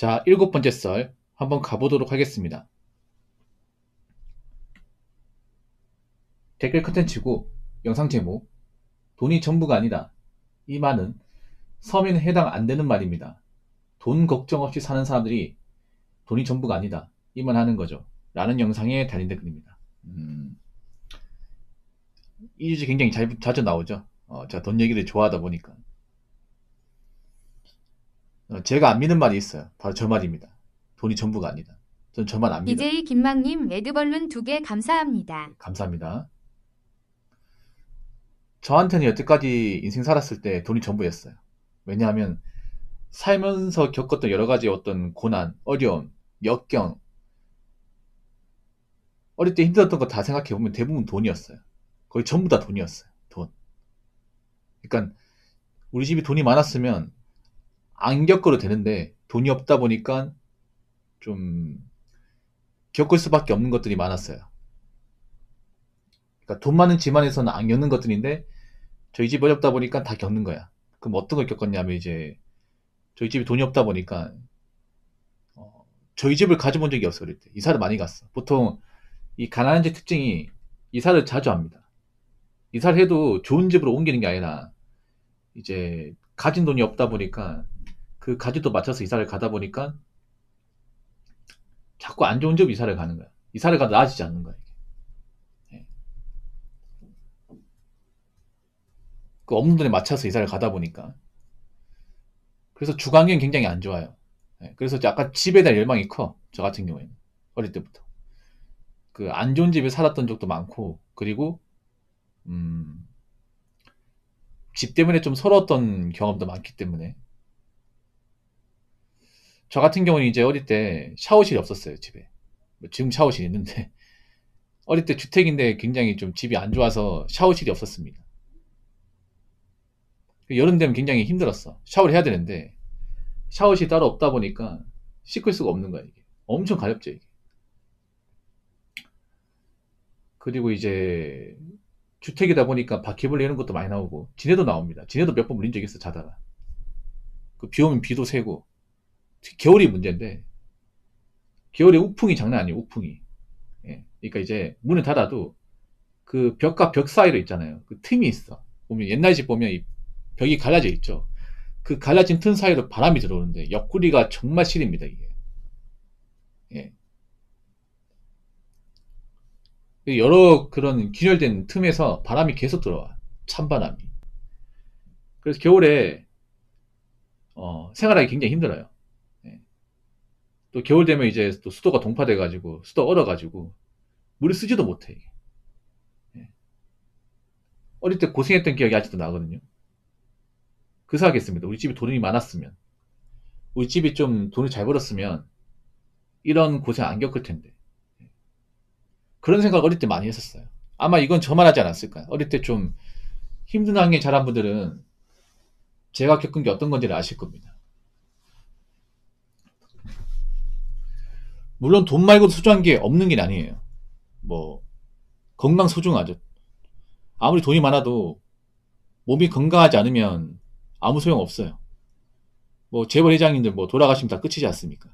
자, 7번째 썰 한번 가보도록 하겠습니다. 댓글 컨텐츠고 영상 제목 돈이 전부가 아니다. 이 말은 서민에 해당 안 되는 말입니다. 돈 걱정 없이 사는 사람들이 돈이 전부가 아니다. 이 말 하는 거죠. 라는 영상에 달린 댓글입니다. 이 주제 굉장히 자주 나오죠. 제가 돈 얘기를 좋아하다 보니까. 제가 안 믿는 말이 있어요. 바로 저 말입니다. 돈이 전부가 아니다. 전 저 말 안 믿어요. BJ 김망님 레드벌룬 2개 감사합니다. 감사합니다. 저한테는 여태까지 인생 살았을 때 돈이 전부였어요. 왜냐하면 살면서 겪었던 여러 가지 어떤 고난, 어려움, 역경, 어릴 때 힘들었던 거 다 생각해보면 대부분 돈이었어요. 거의 전부 다 돈이었어요. 돈. 그러니까 우리 집이 돈이 많았으면 안 겪어도 되는데 돈이 없다 보니까 좀 겪을 수밖에 없는 것들이 많았어요. 그러니까 돈 많은 집안에서는 안 겪는 것들인데 저희 집 어렵다 보니까 다 겪는 거야. 그럼 어떤 걸 겪었냐면 이제 저희 집이 돈이 없다 보니까 저희 집을 가져본 적이 없어요. 어릴 때. 이사를 많이 갔어. 보통 이 가난한 집 특징이 이사를 자주 합니다. 이사를 해도 좋은 집으로 옮기는 게 아니라 이제 가진 돈이 없다 보니까 그 가짓도 맞춰서 이사를 가다 보니까 자꾸 안 좋은 집 이사를 가는 거야. 이사를 가도 나아지지 않는 거야. 이게. 예. 그 없는 돈에 맞춰서 이사를 가다 보니까 그래서 주거환경이 굉장히 안 좋아요. 예. 그래서 약간 집에 대한 열망이 커. 저 같은 경우에는 어릴 때부터 그 안 좋은 집에 살았던 적도 많고 그리고 집 때문에 좀 서러웠던 경험도 많기 때문에 저 같은 경우는 이제 어릴 때 샤워실이 없었어요. 집에. 지금 샤워실이 있는데 어릴 때 주택인데 굉장히 좀 집이 안 좋아서 샤워실이 없었습니다. 여름 되면 굉장히 힘들었어. 샤워를 해야 되는데 샤워실이 따로 없다 보니까 씻을 수가 없는 거야. 이게 엄청 가렵죠. 이게. 그리고 이제 주택이다 보니까 바퀴벌레 이런 것도 많이 나오고 지네도 나옵니다. 지네도 몇 번 물린 적이 있어. 자다가 그 비 오면 비도 새고 겨울이 문제인데 겨울에 우풍이 장난 아니에요. 우풍이. 예. 그러니까 이제 문을 닫아도 그 벽과 벽 사이로 있잖아요. 그 틈이 있어. 보면 옛날 집 보면 이 벽이 갈라져 있죠. 그 갈라진 틈 사이로 바람이 들어오는데 옆구리가 정말 시립니다. 이게. 예. 여러 그런 균열된 틈에서 바람이 계속 들어와. 찬바람이. 그래서 겨울에 생활하기 굉장히 힘들어요. 예. 또 겨울 되면 이제 또 수도가 동파돼가지고 수도 얼어가지고 물을 쓰지도 못해. 이게. 예. 어릴 때 고생했던 기억이 아직도 나거든요. 그 생각했습니다. 우리 집이 돈이 많았으면, 우리 집이 좀 돈을 잘 벌었으면 이런 고생 안 겪을 텐데. 그런 생각 어릴 때 많이 했었어요. 아마 이건 저만 하지 않았을까요? 어릴 때 좀 힘든 환경에 자란 분들은 제가 겪은 게 어떤 건지를 아실 겁니다. 물론 돈 말고도 소중한 게 없는 게 아니에요. 뭐 건강 소중하죠. 아무리 돈이 많아도 몸이 건강하지 않으면 아무 소용 없어요. 뭐 재벌 회장님들 뭐 돌아가시면 다 끝이지 않습니까?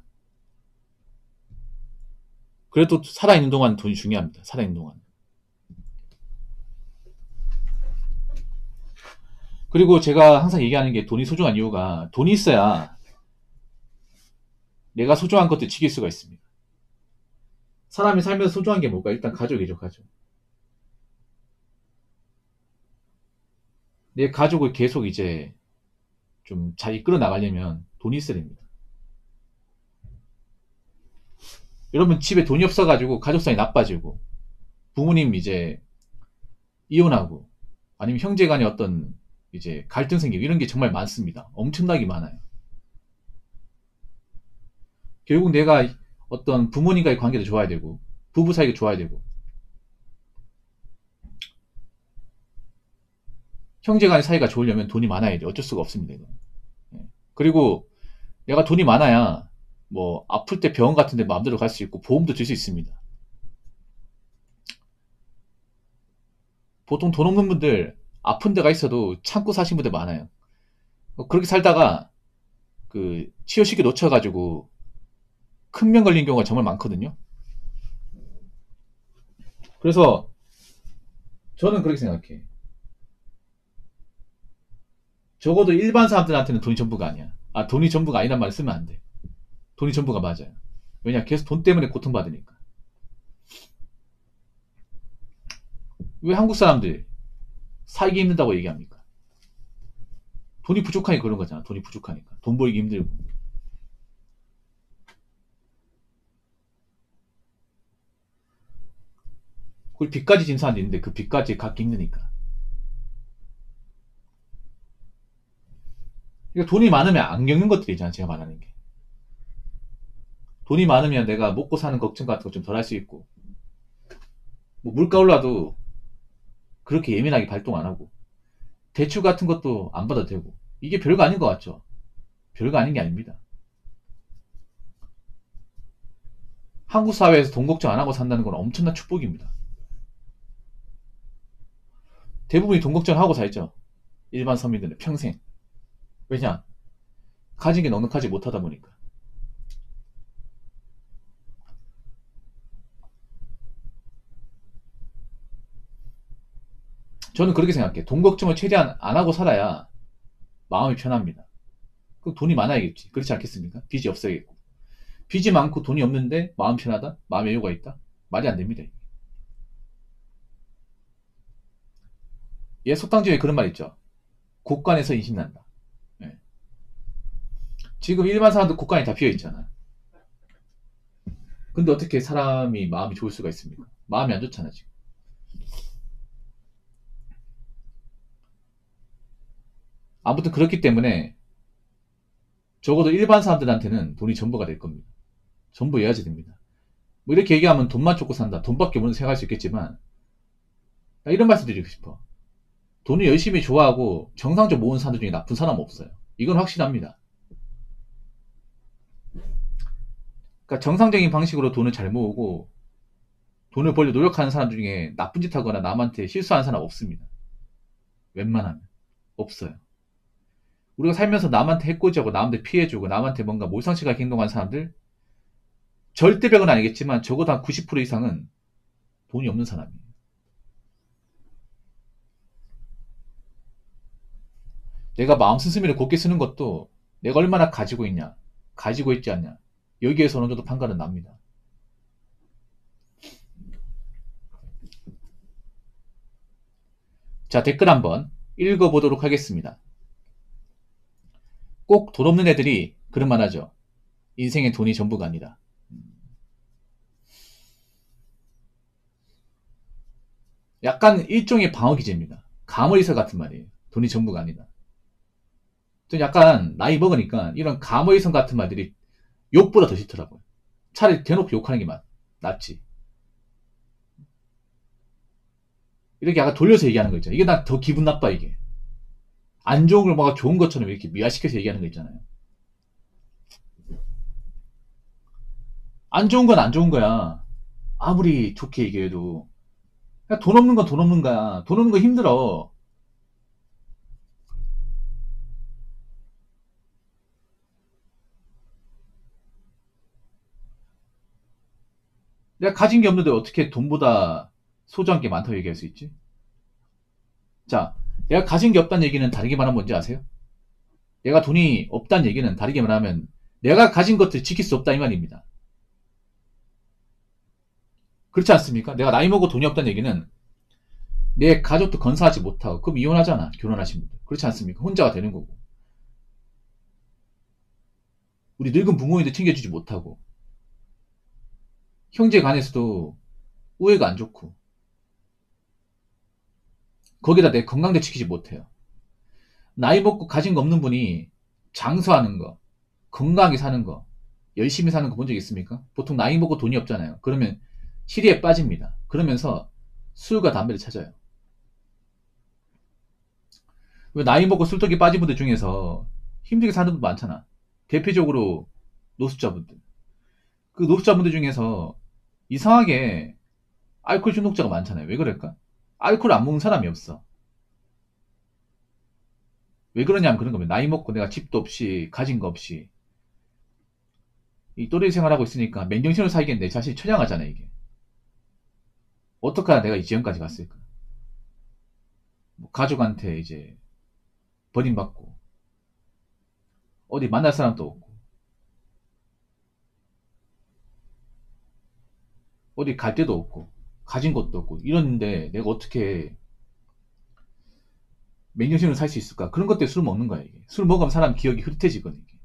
그래도 살아있는 동안 돈이 중요합니다. 살아있는 동안. 그리고 제가 항상 얘기하는 게 돈이 소중한 이유가 돈이 있어야 내가 소중한 것들 지킬 수가 있습니다. 사람이 살면서 소중한 게 뭘까? 일단 가족이죠, 가족. 내 가족을 계속 이제 좀 잘 이끌어 나가려면 돈이 있어야 됩니다. 여러분 집에 돈이 없어가지고 가족사이 나빠지고 부모님 이제 이혼하고 아니면 형제간에 어떤 이제 갈등 생기고 이런 게 정말 많습니다. 엄청나게 많아요. 결국 내가 어떤 부모님과의 관계도 좋아야 되고 부부 사이가 좋아야 되고 형제간의 사이가 좋으려면 돈이 많아야 돼. 어쩔 수가 없습니다. 이건. 예. 그리고 내가 돈이 많아야 뭐 아플 때 병원 같은 데 마음대로 갈 수 있고 보험도 들 수 있습니다. 보통 돈 없는 분들 아픈 데가 있어도 참고 사신 분들 많아요. 그렇게 살다가 그 치료 시기 놓쳐가지고 큰 병 걸린 경우가 정말 많거든요. 그래서 저는 그렇게 생각해. 적어도 일반 사람들한테는 돈이 전부가 아니야. 돈이 전부가 아니란 말을 쓰면 안 돼. 돈이 전부가 맞아요. 왜냐, 계속 돈 때문에 고통받으니까. 왜 한국 사람들 살기 힘들다고 얘기합니까? 돈이 부족하니까 그런 거잖아. 돈이 부족하니까. 돈 벌기 힘들고. 그리고 빚까지 진 사람도 있는데 그 빚까지 갚기 힘드니까. 그러니까 돈이 많으면 안 겪는 것들이잖아. 제가 말하는 게. 돈이 많으면 내가 먹고 사는 걱정 같은 거 좀 덜 할 수 있고, 뭐 물가 올라도 그렇게 예민하게 발동 안 하고, 대출 같은 것도 안 받아도 되고. 이게 별거 아닌 것 같죠? 별거 아닌 게 아닙니다. 한국 사회에서 돈 걱정 안 하고 산다는 건 엄청난 축복입니다. 대부분이 돈 걱정을 하고 살죠. 일반 서민들은 평생. 왜냐? 가진 게 넉넉하지 못하다 보니까. 저는 그렇게 생각해. 돈 걱정을 최대한 안 하고 살아야 마음이 편합니다. 그럼 돈이 많아야겠지. 그렇지 않겠습니까? 빚이 없어야겠고. 빚이 많고 돈이 없는데 마음 편하다? 마음의 여유가 있다? 말이 안 됩니다. 예, 속담 중에 그런 말 있죠. 곳간에서 인심난다. 예. 지금 일반 사람들 곳간이 다 비어 있잖아. 근데 어떻게 사람이 마음이 좋을 수가 있습니까? 마음이 안 좋잖아, 지금. 아무튼 그렇기 때문에 적어도 일반 사람들한테는 돈이 전부가 될 겁니다. 전부여야지 됩니다. 뭐 이렇게 얘기하면 돈만 쫓고 산다. 돈밖에 없는 생각할 수 있겠지만, 나 이런 말씀 드리고 싶어. 돈을 열심히 좋아하고 정상적으로 모으는 사람들 중에 나쁜 사람 없어요. 이건 확실합니다. 그러니까 정상적인 방식으로 돈을 잘 모으고 돈을 벌려 노력하는 사람들 중에 나쁜 짓 하거나 남한테 실수하는 사람 없습니다. 웬만하면. 없어요. 우리가 살면서 남한테 해코지하고 남한테 피해주고 남한테 뭔가 몰상식하게 행동하는 사람들 절대백은 아니겠지만 적어도 한 90% 이상은 돈이 없는 사람이에요. 내가 마음 쓴스미를 곱게 쓰는 것도 내가 얼마나 가지고 있냐, 가지고 있지 않냐, 여기에서 어느 정도 판가는 납니다. 자, 댓글 한번 읽어보도록 하겠습니다. 꼭 돈 없는 애들이 그런 말 하죠. 인생의 돈이 전부가 아니다. 약간 일종의 방어 기제입니다. 가머리설 같은 말이에요. 돈이 전부가 아니다. 좀 약간 나이 먹으니까 이런 가머리성 같은 말들이 욕보다 더 싫더라고요. 차라리 대놓고 욕하는 게 낫지. 이렇게 약간 돌려서 얘기하는 거 있잖아요. 이게 난 더 기분 나빠, 이게. 안 좋은 걸 뭔가 좋은 것처럼 이렇게 미화시켜서 얘기하는 거 있잖아요. 안 좋은 건 안 좋은 거야. 아무리 좋게 얘기해도. 그냥 돈 없는 건 돈 없는 거야. 돈 없는 거 힘들어. 내가 가진 게 없는데 어떻게 돈보다 소중한 게 많다고 얘기할 수 있지? 자, 내가 가진 게 없다는 얘기는 다르게 말하면 뭔지 아세요? 내가 돈이 없다는 얘기는 다르게 말하면 내가 가진 것들 지킬 수 없다 이 말입니다. 그렇지 않습니까? 내가 나이 먹고 돈이 없다는 얘기는 내 가족도 건사하지 못하고 그럼 이혼하잖아. 결혼하신 분들. 그렇지 않습니까? 혼자가 되는 거고. 우리 늙은 부모님들 챙겨주지 못하고 형제 간에서도 우애가 안 좋고 거기다 내 건강도 지키지 못해요. 나이 먹고 가진 거 없는 분이 장수하는 거, 건강하게 사는 거, 열심히 사는 거 본 적 있습니까? 보통 나이 먹고 돈이 없잖아요. 그러면 시리에 빠집니다. 그러면서 술과 담배를 찾아요. 왜 나이 먹고 술독에 빠진 분들 중에서 힘들게 사는 분들 많잖아. 대표적으로 노숙자분들. 그 노숙자분들 중에서 이상하게 알코올 중독자가 많잖아요. 왜 그럴까? 알코올 안 먹는 사람이 없어. 왜 그러냐면 그런 겁니다. 나이 먹고 내가 집도 없이 가진 거 없이 이 또래 생활하고 있으니까 맨정신으로 살겠는데 사실 처량하잖아요, 이게. 어떡하다 내가 이 지경까지 갔을까? 뭐 가족한테 이제 버림받고, 어디 만날 사람도 없고, 어디 갈 데도 없고, 가진 것도 없고, 이러는데 내가 어떻게 맨정신으로 살 수 있을까? 그런 것 때문에 술 먹는 거야, 이게. 술 먹으면 사람 기억이 흐릿해지거든, 이게.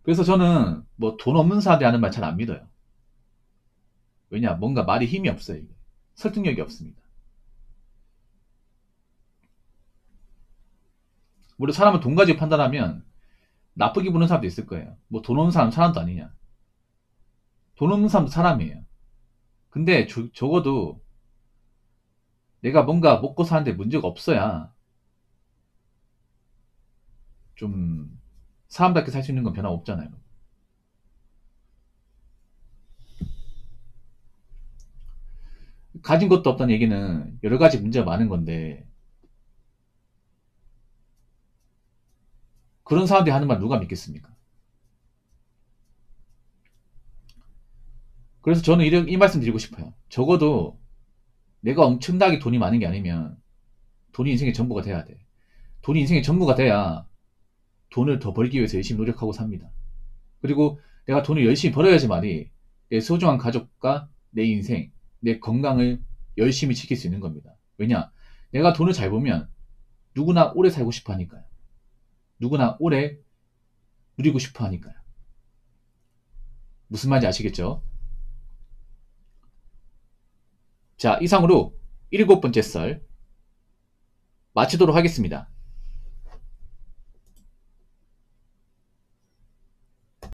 그래서 저는 뭐 돈 없는 사람들이 하는 말 잘 안 믿어요. 왜냐? 뭔가 말이 힘이 없어요, 이게. 설득력이 없습니다. 물론 사람은 돈 가지고 판단하면 나쁘게 보는 사람도 있을 거예요. 뭐 돈 없는 사람 사람도 아니냐. 돈 없는 사람도 사람이에요. 근데 적어도 내가 뭔가 먹고 사는데 문제가 없어야 좀 사람답게 살 수 있는 건 변함없잖아요. 가진 것도 없다는 얘기는 여러 가지 문제가 많은 건데 그런 사람들이 하는 말 누가 믿겠습니까? 그래서 저는 이 말씀 드리고 싶어요. 적어도 내가 엄청나게 돈이 많은 게 아니면 돈이 인생의 전부가 돼야 돼. 돈이 인생의 전부가 돼야 돈을 더 벌기 위해서 열심히 노력하고 삽니다. 그리고 내가 돈을 열심히 벌어야지만이 내 소중한 가족과 내 인생, 내 건강을 열심히 지킬 수 있는 겁니다. 왜냐? 내가 돈을 잘 벌면 누구나 오래 살고 싶어 하니까요. 누구나 오래 누리고 싶어 하니까요. 무슨 말인지 아시겠죠? 자, 이상으로 7번째 썰 마치도록 하겠습니다.